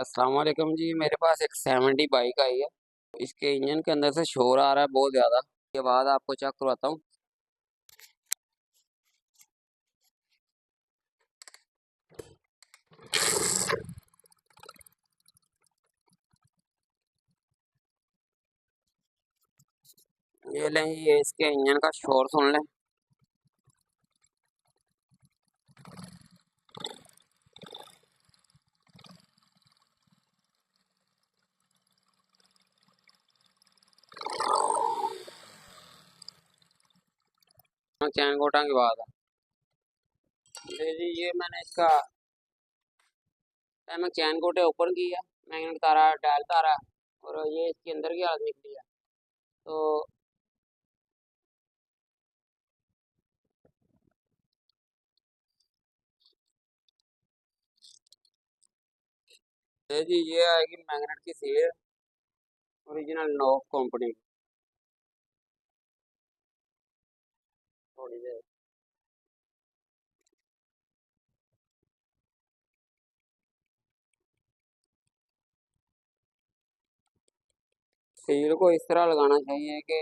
अस्सलाम वालेकुम जी। मेरे पास एक 70 बाइक आई है। इसके इंजन के अंदर से शोर आ रहा है बहुत ज़्यादा। के बाद आपको चेक करवाता हूँ। ये लें, ये इसके इंजन का शोर सुन लें। चैन कोटा की बात है जी। ये मैंने इसका मैं चैन कोटे ओपन की है। मैंने तारा डायल तारा और ये इसके अंदर की हालत निकली है। तो जी, ये आएगी मैग्नेट की सील, ओरिजिनल नोक कंपनी की। थोड़ी देर सील को इस तरह लगाना चाहिए कि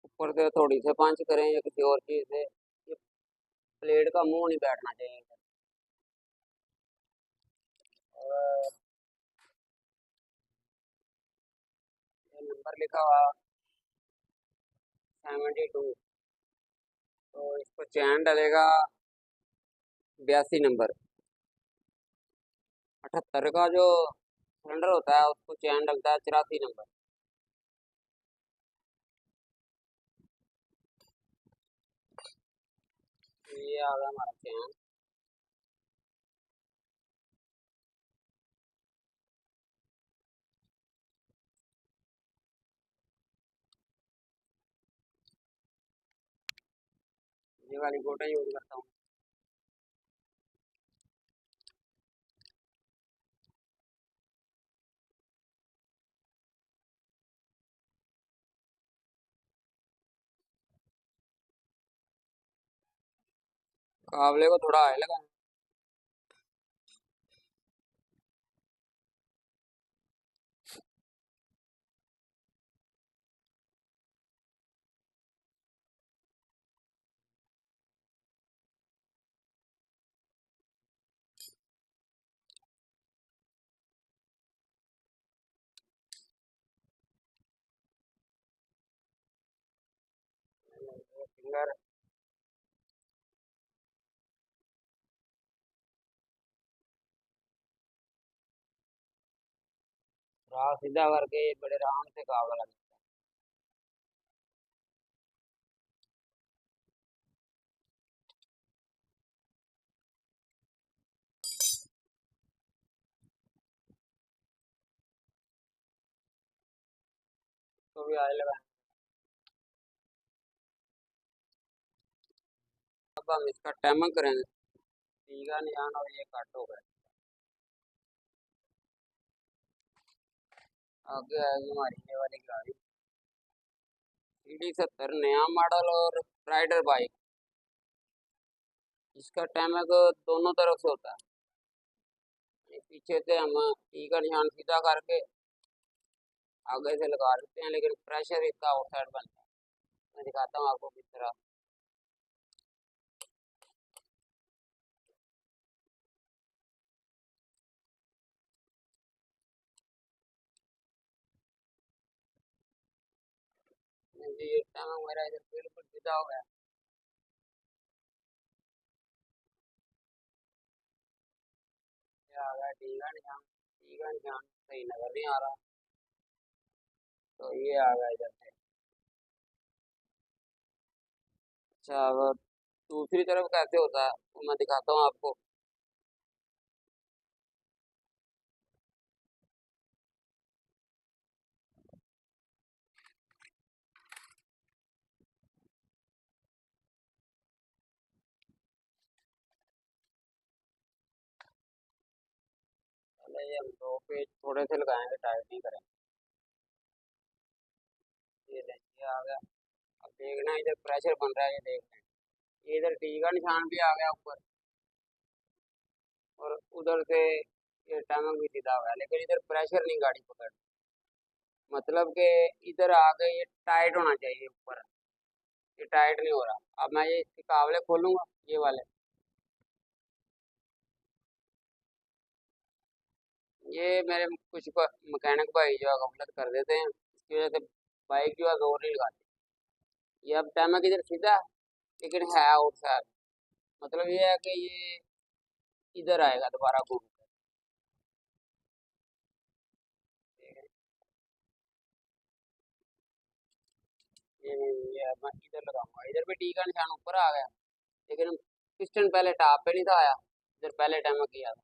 ऊपर से थोड़ी से पंच करें या किसी और चीज़ से। ये प्लेट का मुंह नहीं बैठना चाहिए। और ये नंबर लिखा हुआ 72। तो इसको चैन डलेगा 82 नंबर। 78 का जो सिलेंडर होता है उसको चैन डलता है 84 नंबर। ये आ गया हमारा चैन। ये वाली गोटा यूज करता हूँ। काबले को थोड़ा ऑयल लगाना। फिंगर सीधा करके बड़े आराम से काबला लगा। तो भी ऑयल लगाना। अब हम इसका टैमर करेंगे। तीगा निशान और ये कट हो गया। आगे आएगी हमारी ये वाली गाड़ी CD 70 नया मॉडल और राइडर बाइक। इसका टैमर दोनों तरफ से होता है। ये पीछे से हम टी का निशान सीधा करके आगे से लगा देते हैं, लेकिन प्रेशर इसका आउटसाइड बनता है। मैं दिखाता हूँ आपको किस तरह। जी, ये टाइम मेरा इधर बिल्कुल सीधा हो गया। ये आ गया टी का निशान सही नजर नहीं आ रहा। तो ये आ गया इधर से। अच्छा, अब दूसरी तरफ कैसे होता है तो मैं दिखाता हूँ आपको। पहले ये हम दो पेज थोड़े से लगाएंगे, टाइट नहीं करेंगे। ये देखिए आ गया। अब देखना इधर प्रेशर बन रहा है, ये देख लें। ये इधर टी का निशान भी आ गया ऊपर, और उधर से ये टाइमिंग भी सीधा हुआ है, लेकिन इधर प्रेशर नहीं गाड़ी पकड़, मतलब कि इधर आके ये टाइट होना चाहिए ऊपर, ये टाइट नहीं हो रहा। अब मैं ये इसके कावले खोलूंगा, ये वाले, ये मेरे कुछ मैकेनिक भाई जो है गलत कर देते हैं, इसकी वजह से बाइक जो है जोर नहीं लगाती। ये अब टाइम इधर सीधा है, लेकिन है आउटसाइड, मतलब ये है कि ये इधर आएगा दोबारा घूम कर। ठीक है, ये मैं इधर लगाऊंगा, इधर भी टी का निशान ऊपर आ गया, लेकिन पिस्टन पहले टॉप पे नहीं था आया, इधर पहले टाइम किया था,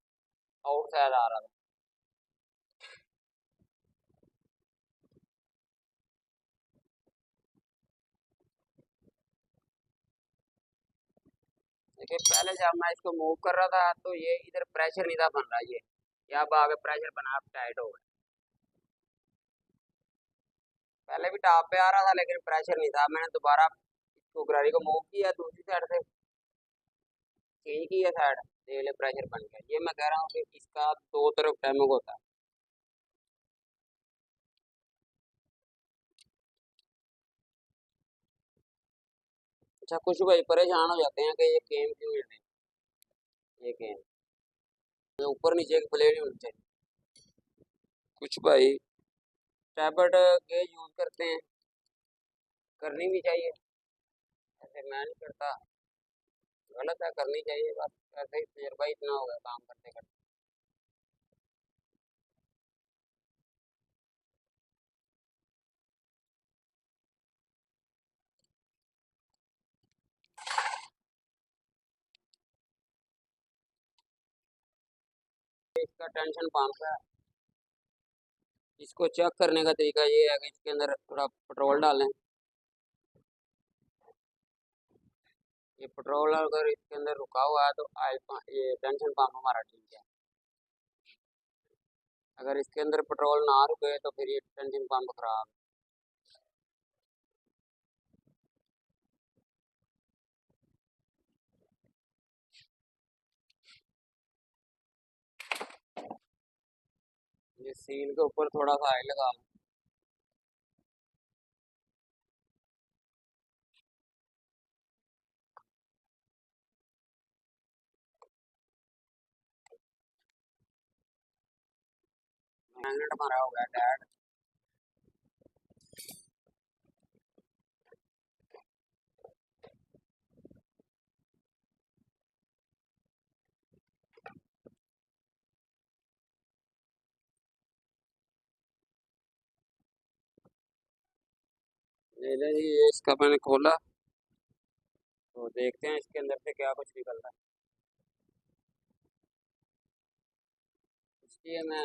आउटसाइड आ रहा था। देखिए पहले जब मैं इसको मूव कर रहा था तो ये इधर प्रेशर नहीं था बन रहा, ये अब आगे प्रेशर बना, टाइट हो गया। पहले भी टॉप पे आ रहा था लेकिन प्रेशर नहीं था, मैंने दोबारा इसको गरारी को मूव किया दूसरी साइड से, चेंज किया साइड, देख ले प्रेशर बन गया। ये मैं कह रहा हूँ कि इसका दो तरफ डैमेज होता है। अच्छा, कुछ भाई परेशान हो जाते हैं कि ये गेम क्यों मिल रही है, ये गेम ऊपर नीचे एक प्लेट होनी चाहिए। कुछ भाई टैबलेट गेज यूज करते हैं, करनी भी चाहिए, ऐसे मैं नहीं करता, गलत है, करनी चाहिए, बस ऐसे ही तजर्बा इतना हो गया काम करते करते। इसका टेंशन पंप है, इसको चेक करने का तरीका ये है कि इसके अंदर थोड़ा पेट्रोल डालें, ये पेट्रोल अगर इसके अंदर रुका हुआ है तो ये टेंशन पंप हमारा ठीक है, अगर इसके अंदर पेट्रोल ना रुके तो फिर ये टेंशन पंप खराब है। ये सील के ऊपर थोड़ा सा ऑयल लगा लो, मैग्नेट मारा हो गया डैड। ले ले जी, ये इसका मैंने खोला, तो देखते हैं इसके अंदर से क्या कुछ निकल रहा है। इसलिए मैं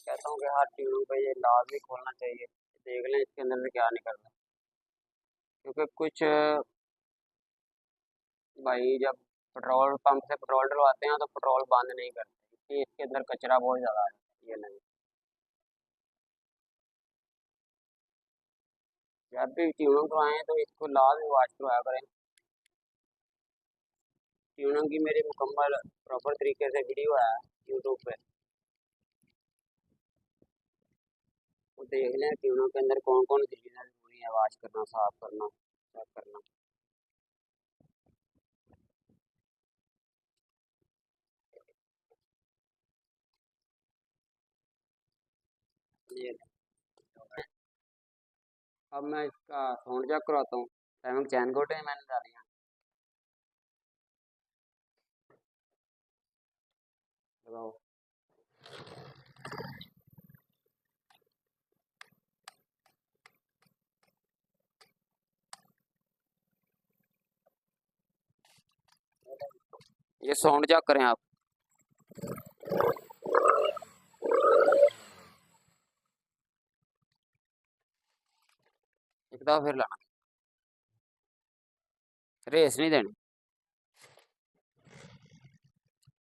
कहता हूँ कि हर ट्यूब पे ये लाजमी खोलना चाहिए, देख लें इसके अंदर से क्या निकल रहा है, क्योंकि कुछ भाई जब पेट्रोल पंप से पेट्रोल डलवाते हैं तो पेट्रोल बंद नहीं करते, क्योंकि इसके अंदर कचरा बहुत ज़्यादा है। ये नहीं, जब भी ट्यूनिंग करवाएं तो इसको लाजमी वॉश करवाया करें। ट्यूनिंग की मेरी मुकम्मल प्रॉपर तरीके से वीडियो है यूट्यूब पे, वो देख लें ट्यूनिंग के अंदर कौन कौन सी चीज़ें जरूरी है, वॉश करना, साफ करना, चेक करना। ये अब मैं इसका साउंड चेक करवाता हूँ, टाइमिंग चैन कोटे मैंने डाली है, लगाओ। ये साउंड चेक करें आप, एक दफ़ा फिर लाना, रेस नहीं देनी।